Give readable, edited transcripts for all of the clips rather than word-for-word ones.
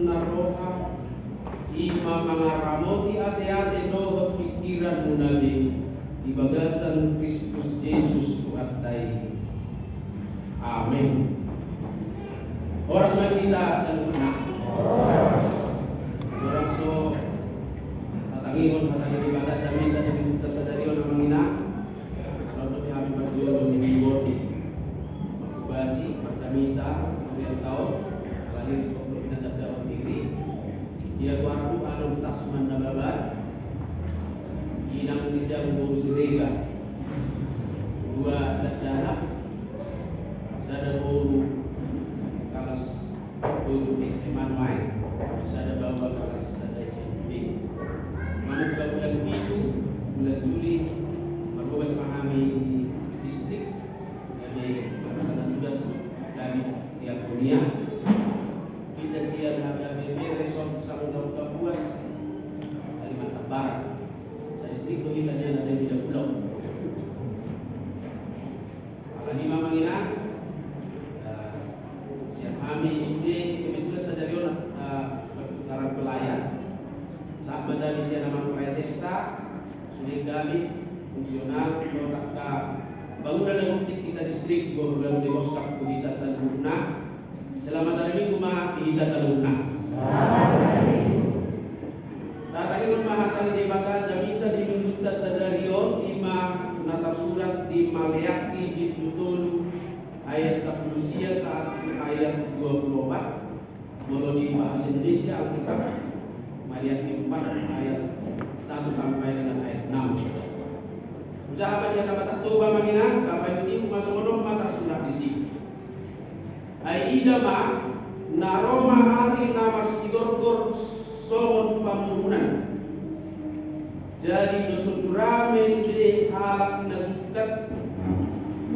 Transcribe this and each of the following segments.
naroha ima mangaramoti ate-ate dohot pikiran munali di bagasan Kristus Yesus Tuhatai. Amin. Oras man kita sa luna. Oras so tatangingon hatangin ibadah sa minta sa pinunta sa dariyo ng mangina. Lalu kami berjuang di Boti. Makubasi percamita kemudian tahu lahir untuk pinatadaw diri. Dia waktu alun tasman nababat. Inang dijang buru sirega. Dua danak. Sada buru kalas buru SMA main. Sada bawa kalas sada SMP. Mana bulan itu bulan Juli berbebas memahami distrik dari melaksanakan tugas dari diakonia. Kita siap HKBP Resort Samudra Kapuas Kalimantan Barat. Saya distrik itu hilangnya ada di Pulau. Alani mamangina siap kami sudah kebetulan sadarion pertukaran pelayan. Saat madali siya naman presesta sudah kami fungsional protakka bangunan ng uktik isa distrik gobernador de Oscar Kuhita sa Luna. Selamat hari Minggu ma ihita sa Luna. Tatangin mahatali de baka jamita di minduta sa darion ima natasulat di Maleaki di Tutulu ayat 10 sia saat ayat 24 molo di bahasa Indonesia Alkitab Maleaki 4 ayat 1 sampai dengan ayat 6. Usaha baca kata tuba mangina kapay ini masono mata surat di sini. Ai idama naroma hari nama sigorgor songon pamununan. Jadi dosun rame sudah halak najukat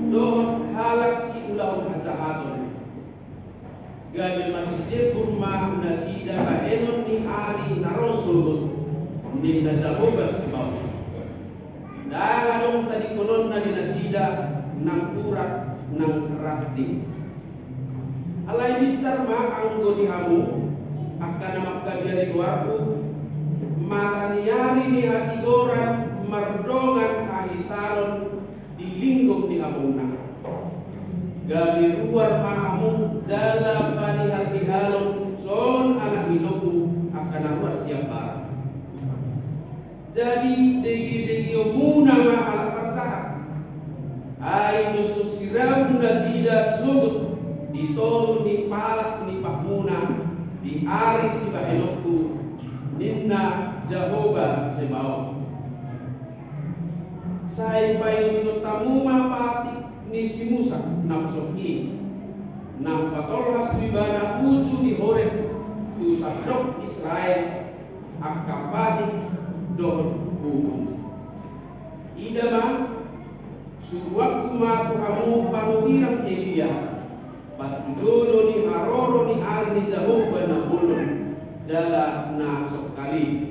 dohot halak si ulau hazahaton. Gabil masjid kurma nasida baenon ni hari narosul nim nazabobas bau. Dahong tadi konon na dinasida nang urak nang rati. Alay bisar ma anggo di hamu akan makagari guarku mata niyari ni hati goran mardongan ahisaron di lingkup di hamuna. Gabi luar mahamu jala pani hati halon son anak hidupu akan luar siapa. Jadi degi omuna ma ala persahat ay dosus siram nasida subut ditolong ni palak ni pakmuna di ari si bahenokku ninna Jehovah Sebaot. Saya payo dito tamu mapati ni si Musa napsoki nang patolhas bibana uju di Horeb tu sabdok Israel akapati dohot hukum. Idama suruhku ma kamu panuhirang Elia patujodo ni haroro ni arni Jehovah na bulon jala na sokali.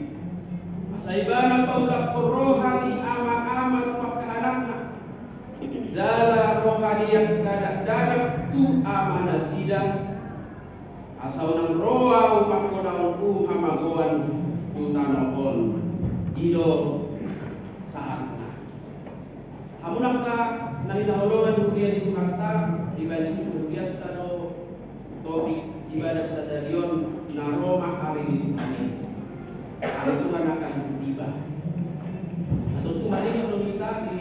Masaibana paulak rohani ama-ama pakahanakna jala rohani yang dadak tu amana sidang asau nang roa umakonaon hamagoan tu tanokon ido saatna. Hamunak ka nahinahulungan kemudian di kata ibadah kemudian tado tobi ibadah stadion naroma hari ini. Hari Tuhan akan tiba. Atau Tuhan ini belum kita di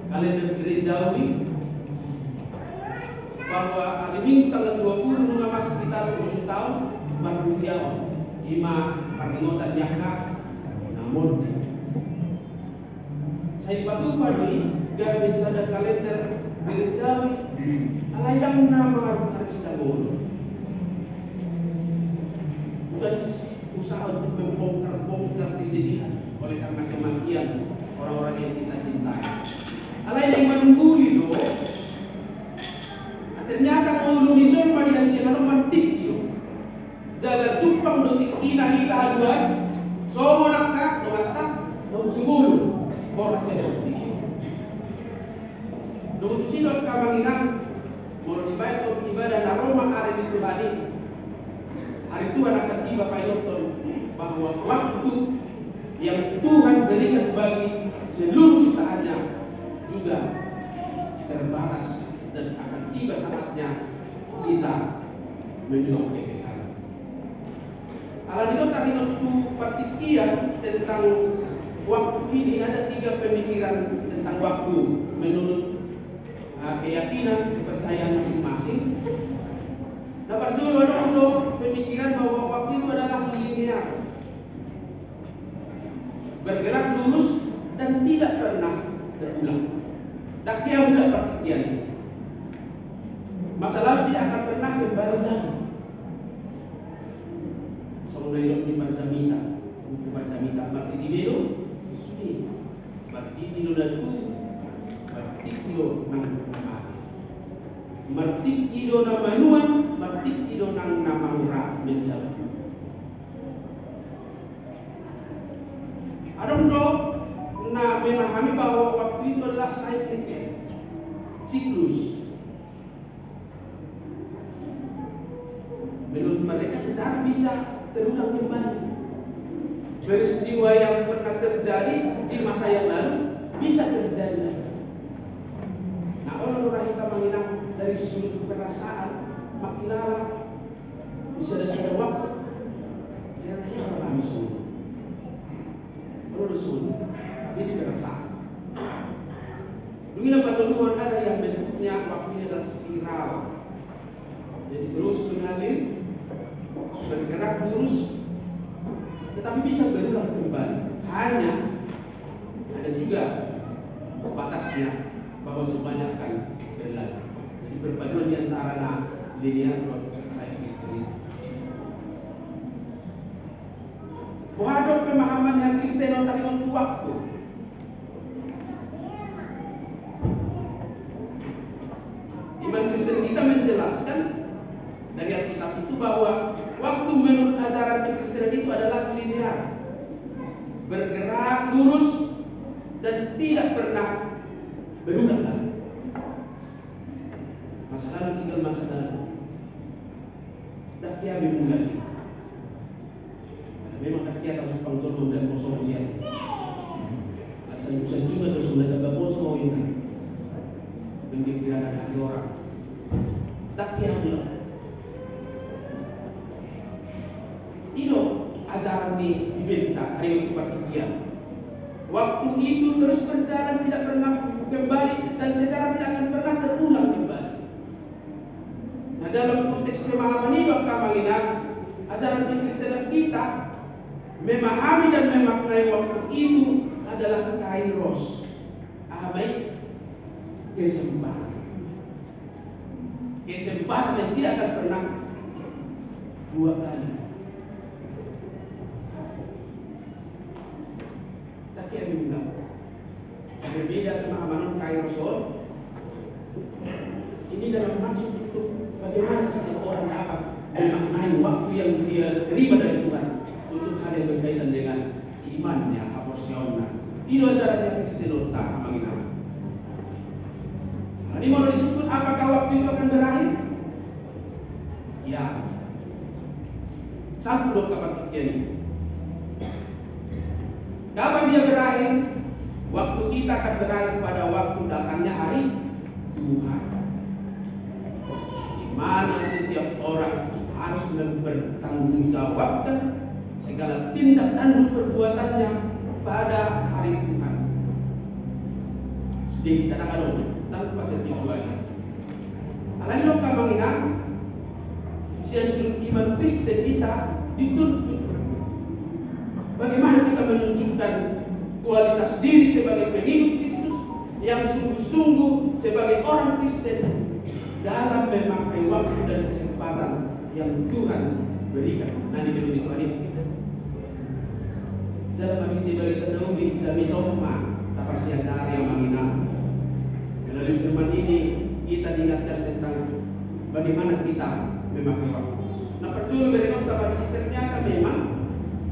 kalender gerejawi bahwa hari Minggu tanggal 20 nunga masuk kita 7 tahun baru dia lima pergingotan nyaka namun saya dipatuh nih gak bisa ada kalender gerejawi alayang nama harus kita boleh bukan usaha untuk membongkar kesedihan oleh karena kematian orang-orang yang kita cintai. Alay yang menunggu itu, ternyata kalau hijau pada siang ada mantik itu, jaga cupang dotik ina kita aduan, semua nakak doatak dong sebulu orang sedih. Dong tu silap kamanginang mau dibayar untuk ibadah naroma hari itu hari. Tuhan akan tiba Pak Dokter, bahwa waktu yang Tuhan berikan bagi seluruh ciptaannya juga terbatas, dan akan tiba saatnya kita menyusul kekekalan. Kalau di dokter itu partikian tentang waktu ini ada 3 pemikiran tentang waktu menurut keyakinan, kepercayaan masing-masing. Dapat juga ada pemikiran bahwa waktu itu adalah linear, bergerak lurus dan tidak pernah berulang. Tak dia mudah partikian. Masa lalu tidak akan pernah kembali lagi. Soalnya di Barzamita, buku Barzamita, Martitibelo, Martitilo datu, Martitilo nang nama, Martitilo nama nuan, Martitilo nang nama murah menjauh. Adonno memahami bahwa waktu itu adalah siklus. Menurut mereka secara bisa terulang kembali. Peristiwa yang pernah terjadi di masa yang lalu bisa terjadi lagi. Nah, kalau kita menginang dari sudut perasaan, makin lama bisa ada waktu. Kira-kira apa kami semua? Kalau sulit, tapi itu perasaan. Begini pertemuan ada yang bentuknya waktunya adalah spiral. Jadi terus mengalir, bergerak lurus, tetapi bisa berulang kembali. Hanya ada juga batasnya bahwa semuanya akan berlalu. Jadi perpaduan di antara linear dan cyclic ini. Bahwa pemahaman yang Kristen tentang waktu. Iman Kristen kita menjelaskan dari Alkitab itu bahwa waktu menurut ajaran Kristen itu adalah linear, bergerak lurus dan tidak pernah berubah lagi. Masa lalu tinggal masa lalu. Tak dia memulai. Memang kaki atas pangsul membuat kosong siap. Asal bukan juga terus mereka berkosong ini. Pemikiran hati orang. Tak dia bilang. Ini ajaran dibentak hari itu partikian. Waktu itu terus berjalan tidak pernah kembali dan sekarang tidak akan pernah terulang kembali. Nah, dalam konteks pemahaman ini kami lihat ajaran Kristen kita memahami dan memaknai waktu itu adalah kairos, baik kesempatan yang tidak akan pernah 2 kali. Tak kira bilang berbeda pemahaman kairos ini dalam maksud untuk bagaimana setiap orang dapat memaknai waktu yang dia terima dari Tuhan untuk hal yang berkaitan dengan imannya, apostolat. Ini ajaran yang Kristen mengenal. Ini mau disebut apakah waktu itu akan berakhir? Ya. Satu dok kapan ini. Kapan dia berakhir? Waktu kita akan berakhir pada waktu datangnya hari Tuhan. Di mana setiap orang harus mempertanggungjawabkan segala tindak tanduk perbuatannya pada hari Tuhan. Sudah kita nakadong tanpa terkecuali. Alam lo kamanginang siya sudut iman Kristen kita dituntut bagaimana kita menunjukkan kualitas diri sebagai pengikut Kristus yang sungguh-sungguh sebagai orang Kristen dalam memakai waktu dan kesempatan yang Tuhan berikan. Nanti dulu itu hari dalam bagi bagi terdahulu jami tohma tapar siaga yang menginap. Melalui firman ini kita diingatkan tentang bagaimana kita memakai waktu. Nah, percuma berikut bagi ternyata memang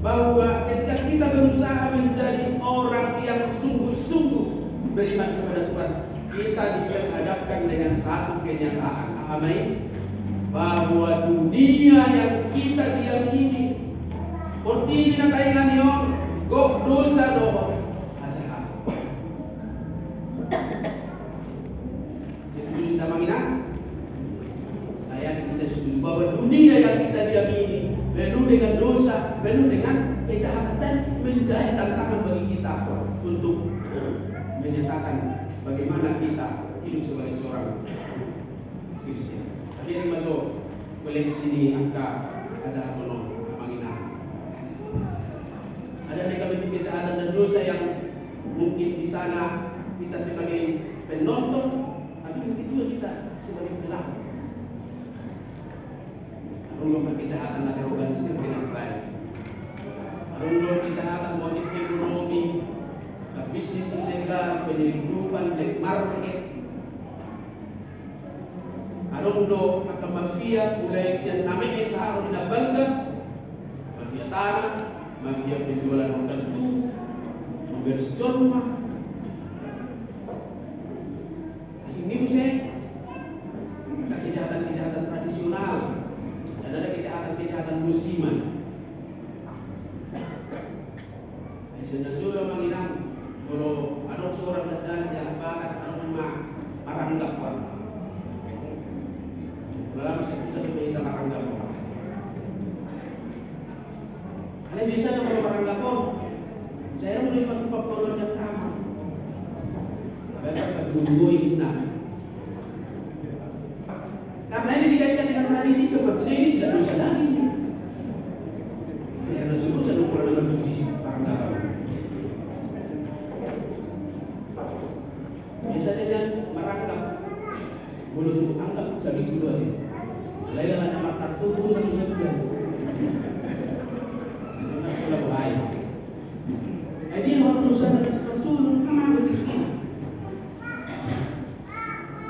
bahwa ketika kita berusaha menjadi orang yang sungguh-sungguh beriman kepada Tuhan, kita dihadapkan dengan satu kenyataan. Amin. bahwa dunia yang kita diam ini seperti binatang yon kok dosa doh aja. Jadi kita mangina saya kita setuju bahwa dunia yang kita diam ini penuh dengan dosa, penuh dengan kejahatan dan menjadi tantangan bagi kita untuk menyatakan bagaimana kita hidup sebagai seorang Kristen. Tapi yang masuk koleksi ini angka acara mono mangina. Ada bentuk kejahatan dan dosa yang mungkin di sana kita sebagai penonton, tapi mungkin juga kita sebagai pelaku. Melakukan kejahatan ada organisasi dengan baik. Melakukan kejahatan motif ekonomi, bisnis ilegal, penyelundupan, black market. Arondo atau mafia mulai yang namanya seharusnya dinabalkan, mafia tanah, mafia penjualan organ tubuh, mafia rumah. Ini saya ada kejahatan-kejahatan tradisional dan ada kejahatan-kejahatan musiman. Saya sudah mengingat kalau ada seorang dan yang bakat maranggap pak. Dalam satu kita maranggap. Ada bisa kalau maranggap saya mulai pakai pakolon yang sama. Bapak dulu ini. Karena ini dikaitkan dengan tradisi sepertinya ini tidak dosa lagi. Saya rasa itu saya lupa dengan cuci maranggap. Biasanya yang merangkap boleh tutup anggap sambil dulu aja. Lain ada mata tutup sambil sebulan. Itu nak pula bahaya. Jadi orang dosa dari seperti kemana begitu?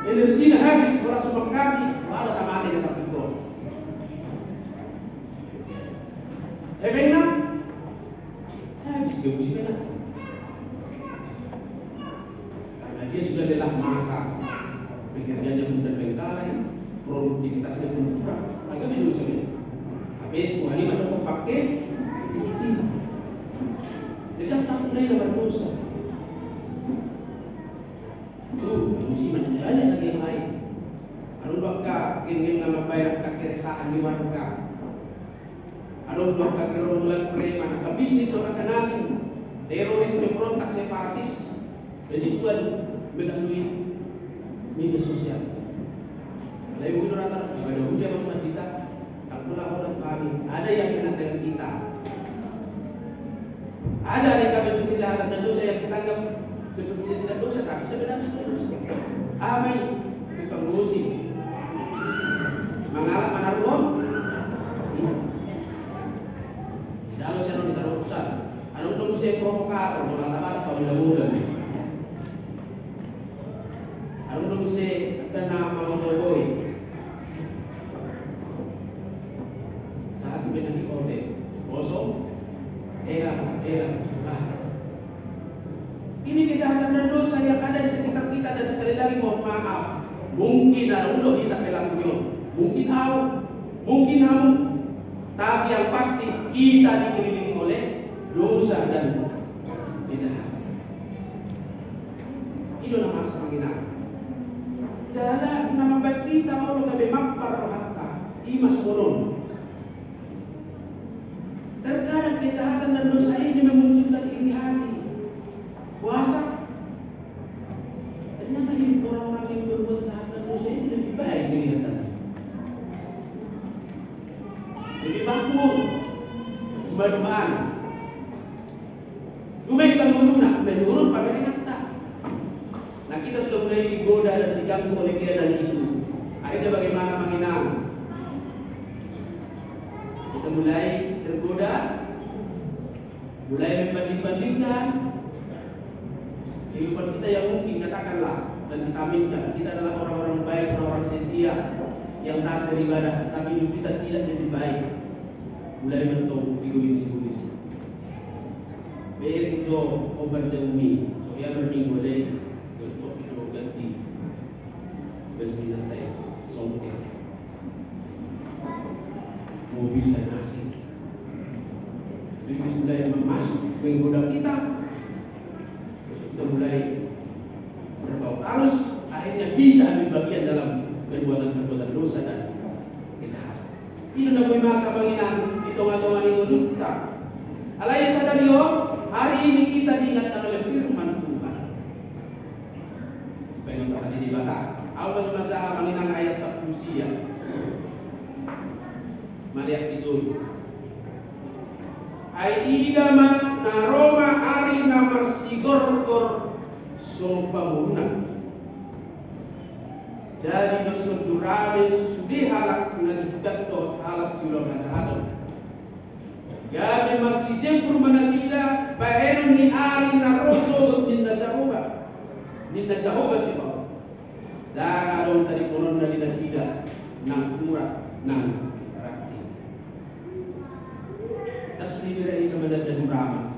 Energi dah habis kalau semua kami baru sama aja satu gol. Hebena habis dia mesti kena. Dia sudah lelah maka pekerjaannya pun terbengkalai, produktivitasnya pun kurang. Agak minus ini. Tapi Tuhan ini ada pakai ini. Tidak takut lagi dapat dosa. Itu musiman banyak lagi yang lain. Ada doa geng nama bayar keresahan di warga. Ada doa kerumunan preman, ke bisnis doa nasi, teroris, pemberontak, separatis, dan itu melalui media sosial. Kalau ibu rata ada hujan sama kita, tak pula orang kami. Ada yang kena dengan kita. Ada mereka bentuk kejahatan dan dosa yang kita anggap sepertinya tidak dosa, tapi sebenarnya sudah dosa. Amai, tukang gosip, mengalak menaruh. Kalau saya nak ditaruh pusat, ada untuk saya provokator, mengatakan apa mudah-mudah. Ada untuk saya kena mamotoboy. Saat benar di kode, kosong, lah. Ini kejahatan dan dosa yang ada di sekitar kita dan sekali lagi mohon maaf. Mungkin ada untuk kita pelakunya, mungkin kamu, tapi yang pasti kita dikelilingi oleh dosa dan kejahatan. Itu nama semakin jalan nama baik kita Allah kami mampar hatta imas urun. Terkadang kejahatan dan dosa ini memunculkan iri hati, puasa. Ternyata hidup orang-orang yang berbuat jahat dan dosa ini lebih baik dilihat tadi. Lebih makmur, sebab cuma kita menurut pada kata. Nah kita sudah mulai digoda dan diganggu oleh keadaan itu. Akhirnya bagaimana menginang? Kita mulai tergoda, mulai membanding-bandingkan kehidupan kita yang mungkin katakanlah dan kita aminkan kita adalah orang-orang baik, orang-orang setia yang taat beribadah, tapi hidup kita tidak jadi baik. Mulai bentuk egois. Baik itu obat jami, so yang berminggu boleh ganti nanti songket. mobil dan nasi. Iblis mulai masuk menggoda kita. Kita mulai berbau arus, akhirnya bisa ambil bagian dalam perbuatan-perbuatan dosa dan kejahatan. Ini tidak boleh masa menginang hitung-hitungan itu duta. Alai sadario, hari ini kita diingatkan oleh firman Tuhan. Pengen tadi dibaca. Allah SWT menginang ayat 10 siang. Melihat itu. Ai idama naroma ari namar sigor-gor so bangunan. Jadi besudurame sudi halak najukat to halak sulam najahaton. Jadi masih jempur manasida baheron ni ari naroso ninna jahoba si bawah. Dan adon tadi konon dari nasida nang murah nang rakti. Dan sudi bira itu menjadi durama.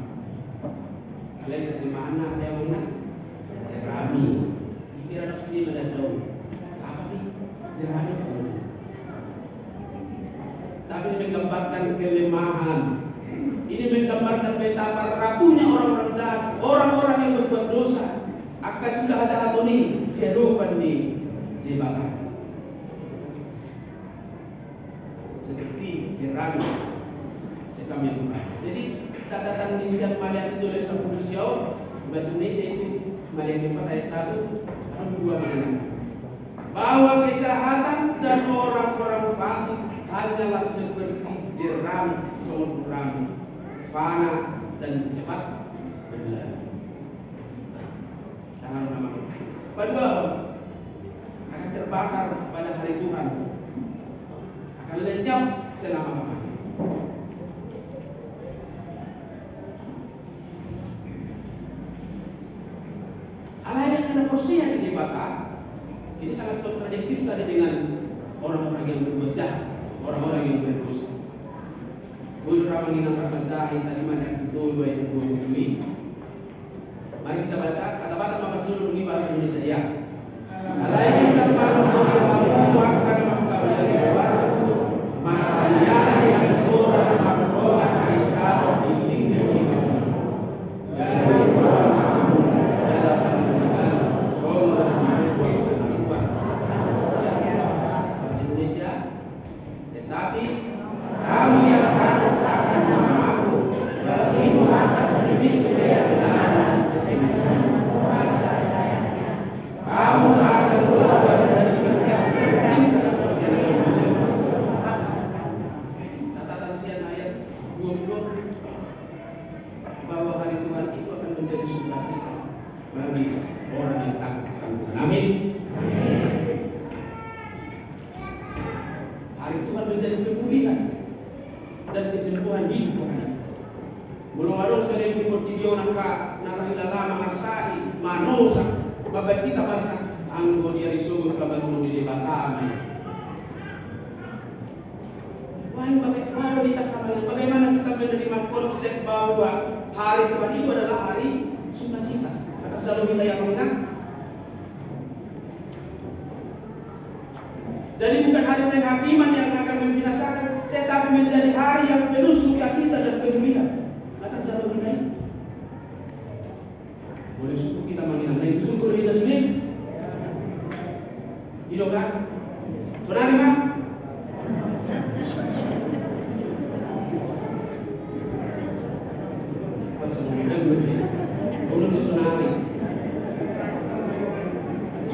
Kalian terjemahan ada yang mana? Jerami. Ini ada sudi menjadi daun. Apa sih jerami? Tapi ini menggambarkan kelemahan. Ini menggambarkan betapa rapuhnya orang-orang jahat, orang-orang yang berbuat dosa. Akan sudah ada atoni kehidupan dibakar. Seperti jerami sekam yang bukan. Jadi catatan di siang Maliak itu oleh sang manusia bahasa Indonesia itu Maliak 4 ayat 1 dan 2 mengenai bahwa kejahatan dan orang-orang fasik hanyalah seperti jerami seorang fana dan cepat berlalu. Jangan nama. Kedua, akan terbakar pada hari Tuhan, akan lenyap selama-lamanya. Alai yang Hosea dibakar, ini sangat kontradiktif tadi dengan orang-orang yang berbuat jahat, orang-orang yang berdosa. Bukan menginang rapat jahat tadi mana betul baik ini. Mari kita baca kata-kata nomor 7 ini bahasa Indonesia ya. Alai sama kamu akan mengkawali baru matanya yang orang marroa Aisyah ini dari tetapi kamu yang takut akan namaku bagimu akan lebih supaya benar dan keseimbangan. Kamu akan keluar dari berkat cinta seperti yang bebas. Catatan siang ayat 20 bahwa hari Tuhan itu akan menjadi sukacita bagi orang yang takut akan Tuhan. Amin. Hari Tuhan menjadi pemulihan dan kesembuhan hidup orang. Belum ada sering dipertidio nangka lama asai manosa bapak kita bangsa anggo dia disuruh kabangun di debatama. Bagaimana kita menerima konsep bahwa hari Tuhan itu adalah hari sukacita? Kata selalu kita yang menang. Jadi bukan hari penghakiman yang akan membinasakan, tetapi menjadi hari yang penuh sukacita dan pemulihan. Kata jalan kita ini. Boleh suku kita mengingat. Nah itu syukur kita sendiri. Hidup kan? Sonari kan?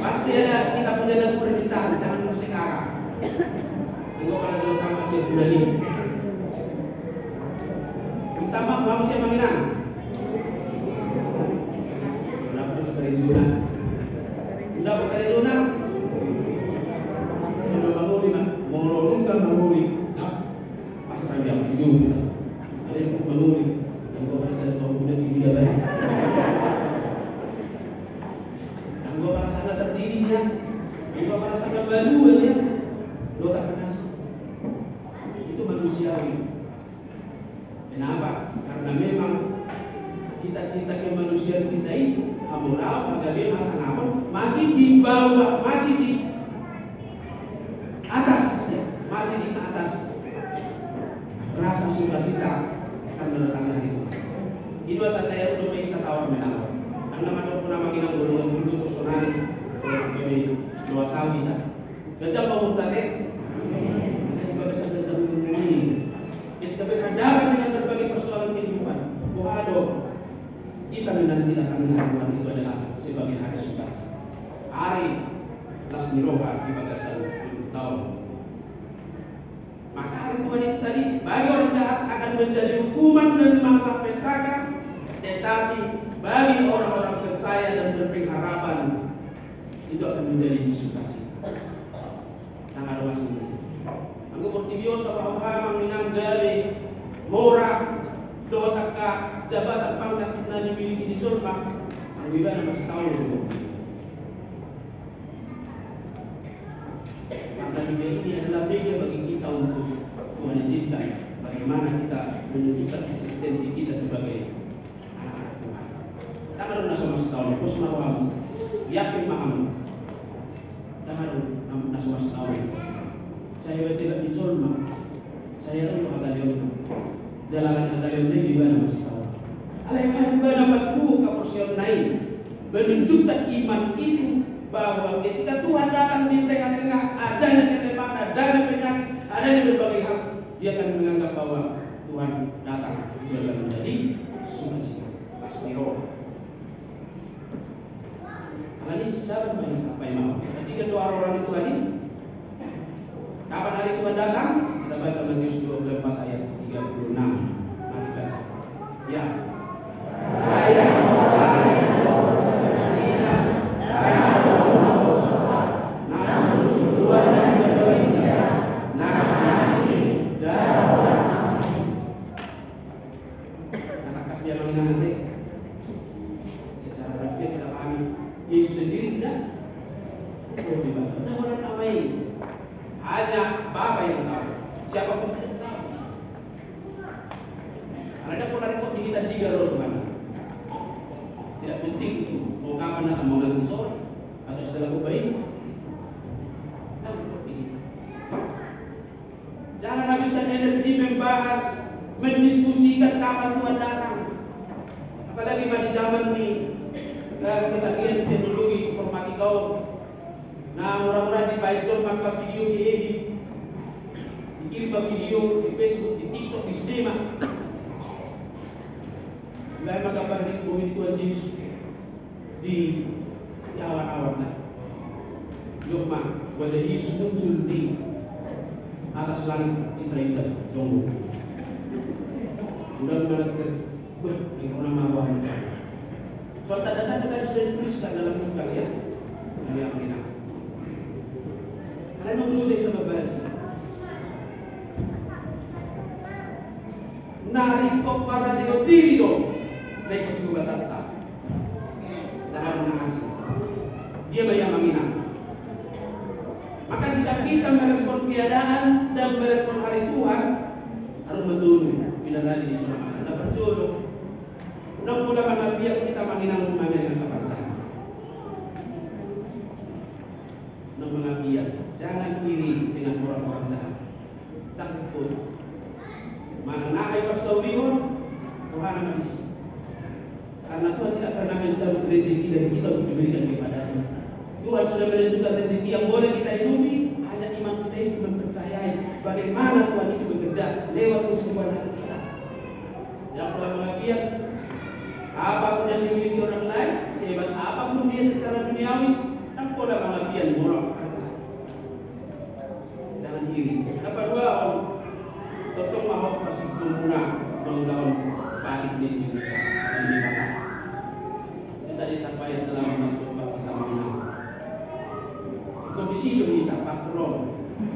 Pasti ada kita punya lagu permintaan, jangan sekarang. Enggak pada jalan tambah sih bulan ini. Tambah manusia menginang. Berapa ke Arizona? Sudah ke Arizona? Sudah manguli, mau kan manguli. Pasal dia juga. Ada yang manguli. Yang kau rasa tahu punya dia baik. Yang kau rasa nggak terdirinya. Yang kau rasa nggak baru ya. Lo tak kenal. Itu manusiawi. Kenapa? Karena memang kita kemanusiaan kita itu amurau, agak masa ngapun masih di bawah, masih di atas, ya, masih di atas rasa sukacita akan mendatangkan hari Tuhan. Itu asa saya untuk kita tawar menawar. Ang naman daw po na manginang gulungan dulu personal kami dua sawi na. Gajah mau tadi, kita juga bisa gajah ini. Kita berhadapan dengan berbagai persoalan kehidupan. Waduh, kita menanti datangnya hari Tuhan itu adalah sebagai hari sukacita. Hari Lasmi Roha di bagasan tahun. Maka hari Tuhan itu tadi bagi orang jahat akan menjadi hukuman dan malapetaka, tetapi bagi orang-orang percaya dan berpengharapan itu akan menjadi sukacita. Tangan masing Anggo portibiosa bahwa menginang gawe mora dotaka jabatan pangkat na dimiliki di surga. Ang iba na masih tahu dulu. Karena dunia ini adalah media bagi kita untuk Tuhan izinkan bagaimana kita menunjukkan eksistensi kita sebagai anak-anak Tuhan. Tangan masih tahu, pos marwam, yakin paham. Tangan masih tahu. Saya tidak dizolma. Saya tahu agalion. Jalan agalion ini di mana masih tahu. Alaiman juga dapat buka porsion lain, menunjukkan iman itu bahwa ketika Tuhan datang di tengah-tengah adanya kelemahan, adanya penyakit, adanya berbagai hal, dia akan menganggap bahwa Tuhan datang itu akan menjadi sukacita. Pasti roh. Karena ini sahabat baik apa yang mau. Ketika doa orang itu tadi, kapan hari Tuhan datang? Kita baca Matius 24 ayat 36. Mari baca. Ya. Jangan habiskan energi membahas, mendiskusikan kapan Tuhan datang. Apalagi pada zaman ini ketagihan teknologi informatika. Nah, murah-murah di Python maka video diedit, dikirim video di Facebook, di TikTok, di Steam. Lain menggambar di bumi Tuhan Yesus di awan-awan. Yukma, wajah Yesus muncul di atas langit citra indah jonggo. Mudah-mudahan yang pernah mawar. Soal tanda-tanda tadi sudah dituliskan dalam Lukas ya. Dari Amina. Karena menguji kita membahas. Nari kok para diri dong. Naik ke sebuah santa. Tangan menangasi. Dia banyak menginap. Maka sikap kita merespon keadaan dan merespon hari Tuhan harus menurun bila tadi di sana. Nah berjodoh. Unang pula mana biar kita menginang dengan kebangsaan. Unang mengabiat. Jangan iri dengan orang-orang jahat. Takut. Mengenai persawian Tuhan akan isi. Karena Tuhan tidak pernah mencabut rezeki dari kita untuk diberikan kepadanya. Tuhan sudah menentukan rezeki yang boleh kita hidupi. Hanya iman kita itu mempercayai bagaimana Tuhan itu bekerja lewat kehidupan hati kita. Yang telah mengabiat apapun yang dimiliki orang lain, sehebat apapun dia secara duniawi, dan pola mengabiat murah. Jangan iri. Apa dua orang totong mahok pasti tumuna menggaul balik di sini dan di kata. Itu tadi siapa yang telah masuk bab pertama ini. Kondisi kita patron.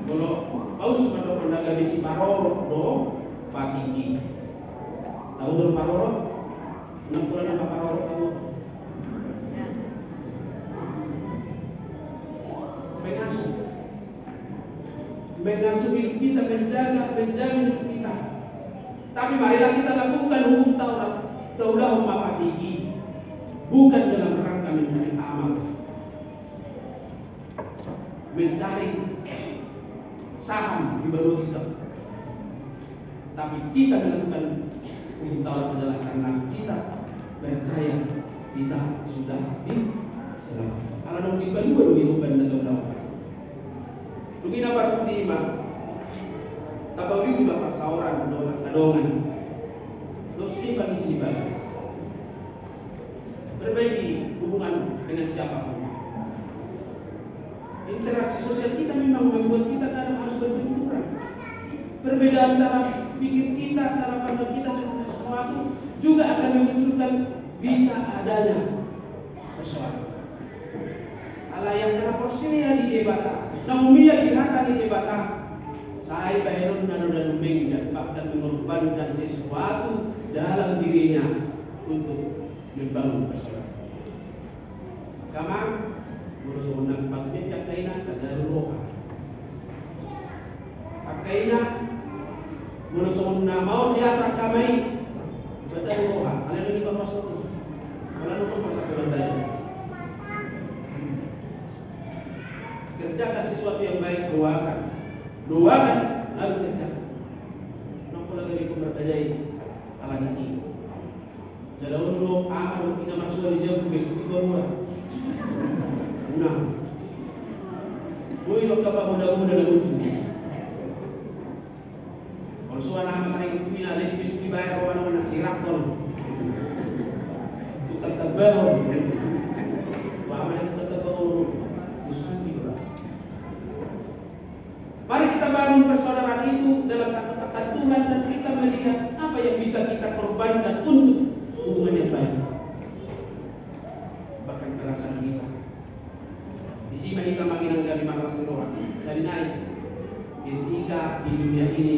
Kalau Paulus sudah pernah bisi paror do patiki. Tahu do paror? 6 bulan apa paror tahu? Mengasuh hidup kita, menjaga hidup kita. Tapi marilah kita lakukan hukum Taurat, Taulah mapatiki, bukan dalam rangka mencari amal, mencari saham di bawah kita. Tapi kita melakukan hukum Taurat adalah karena kita percaya kita sudah diselamatkan. Kalau dong di balik baru itu benda tahu. Dugi na baru di ima, tabawi di bapak sauran kadongan. Terus di bagi sini bagus. Perbaiki hubungan dengan siapapun. Interaksi sosial kita memang membuat kita kadang harus berbenturan. Perbedaan cara pikir kita, cara pandang kita tentang sesuatu juga akan memunculkan bisa adanya persoalan. Ala yang kena porsinya di debata, namun dia dihata di debata. Saya Bayrun dan Lumeng dan bahkan mengorbankan sesuatu dalam dirinya untuk membangun persaudaraan. Kamar merusuhkan pagbiyak kaina kadaruroka. Kaina merusuhkan mau dia rakamai kadaruroka. Alam ini bapak masuk. Alam itu masuk ke bandara. Kerjakan sesuatu yang baik, doakan lalu kerjakan. Nampak lagi di berbedai ala ini. Jalan dulu amal kita masuk di jauh besok itu baru. Nah, boleh dokter pak muda-muda dan lucu. Kalau suara amat yang punya lagi besok dibayar orang sirak kon. Tukar tebal. Mari kita bangun persaudaraan itu dalam takut-takut Tuhan dan kita melihat apa yang bisa kita korbankan untuk hubungan yang baik. Bahkan perasaan kita. Di sini kita menginang dari malas roh. Dari naik. Ketika di dunia ini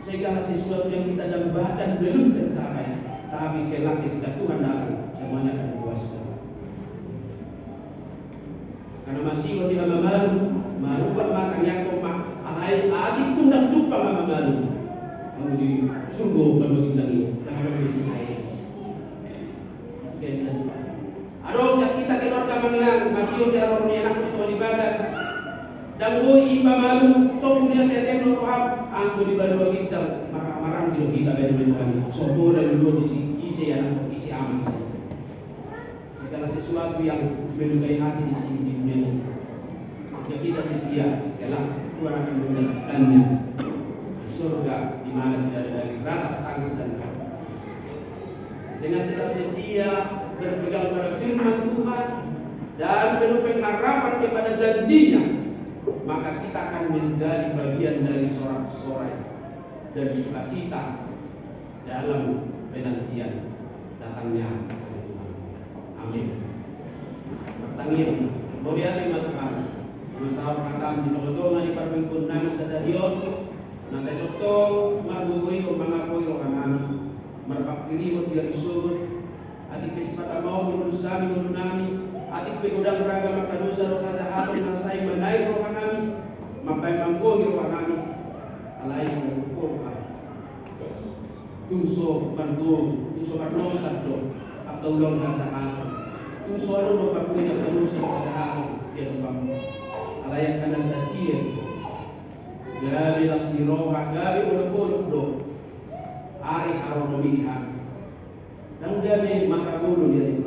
segala sesuatu yang kita dambakan belum tercapai, tapi kelak ketika Tuhan datang semuanya akan dipuaskan. Karena masih tidak memalu, merubah makan yang komak. Alai adik pun dah jumpa sama malu. Kamu di surga berbagi lagi. Kamu di sini air. Aduh, kita keluarga mengenang masih ada orang yang aku itu di bagas. Dan boy iba malu, so kemudian saya tembok roham, aku di bawah kita marah-marah di kita berdoa. So dan dulu isi anak isi aman. Segala sesuatu yang melukai hati di sini di dunia ini. Jika kita setia, kelak Tuhan akan memberikannya surga di mana tidak ada lagi rasa tangis dan kapal. Dengan tetap setia berpegang pada firman Tuhan dan penuh pengharapan kepada janjinya, maka kita akan menjadi bagian dari sorak-sorai dan sukacita dalam penantian datangnya Tuhan. Amin. Pertanyaan, boleh ada Tuhan? Masalah perkataan di tengah-tengah di perpingkun nang stadion. Nasa dokto magugui o mangapoi o kanami. Marpakpili mo dari sugod. Atik kesempatan mau menulus kami menunami. Atik pegodang raga makadusa ro kasaharon nasay manay ro kanami. Mapay manggogi ro kanami. Alay ng hukum ka. Tungso bandung, tungso karno saddo. Atau long kasaharon. Tungso ano ro pakuy na kadusa ro kasaharon. Yan ang alayak kana satir gabi las diroha gabi uluk do ari aron dominihan dan gabi makrabuno dia itu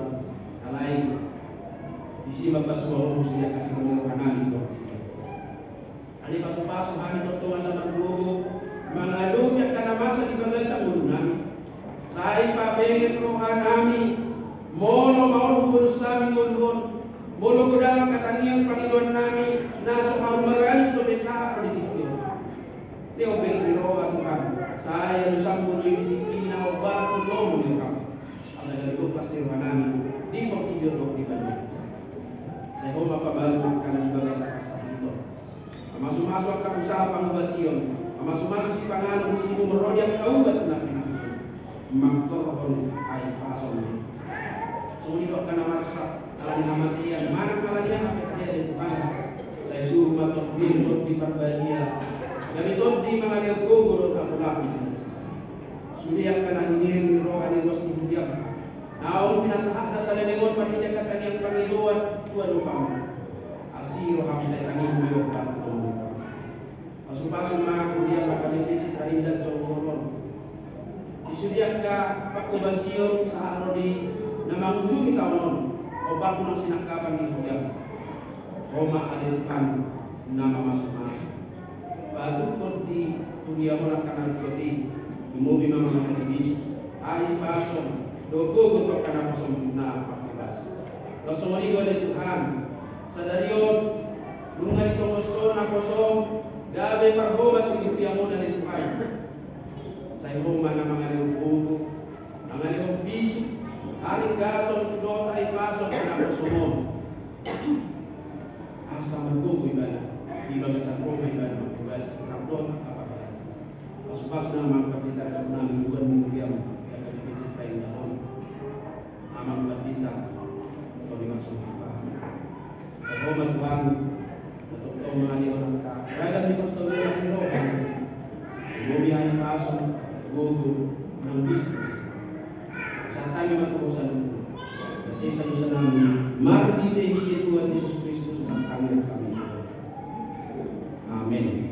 alai isi bapak suara musuhnya kasih mengeluarkan itu ali pasu-pasu kami tertuang sama guru mengadu yang karena masa di bangsa gunung saya pabeng rohanami mono mau berusaha mengulun Bolo kudang katangiang Panginoon namin nasa maramaralis do besa di dito. Leo bentro Tuhan. Saya lusang bulo ini na obat no mo ka. Ang nagaligo pasti namin. Di mo tiyo di balik. Saya ho mapabago kana di bagay sa kasa dito. Masuk-masuk ka usaha pangubation. Masuk-masuk si pangalan si numero yang kaubat na pinakita. Magtorhon ay pason. Sumunod ka na marsa kalau namanya mana kalanya apa dia di mana saya suruh matok di perbadia kami tot di mengalir guru kapulah sudah akan ingin rohani bos di dia naon pinasahat sa lengon panitia katan yang Panginoon tuan upang asiro ham saya tangin mo yung pagtulong pasok-pasok mga kuliah makalimit sa trahindan sa uron ka pakubasyon sa araw di na manghungi taonon o bago ng sinangkapan ni Hudang o maalilipan na mamasok-masok. Patungkol di Hudang mo lang kanang koti umuwi mga kibis ay pason dogo ko kana pasong na pakubas. Gusto mo ni Tuhan sa dariyon lungan itong uso na kosong gabi parhobas ni Hudang mo na ni Tuhan. Sa ihuma na mga liubugo, mga liubiso, haring gason, dota ay pasok na kusumon. Asa magbugo iba na, di ba sa po may iba na magbugas, kapdot, kapag pas-pas na mga kapita sa namin buwan ng biyam, kaya kapipitsit pa yung naon. Amang kapita, ito di magsumapa. Sa ihuma Tuhan, natutong mga liwan ka. Kaya kami kong sa ulo sa ilo, umubihan pasok, gugu ng business. Sa tayo matukusan kasi sa Diyos namin, marami tayo Tuhan Yesus Kristus ng kanyang kami. Amen.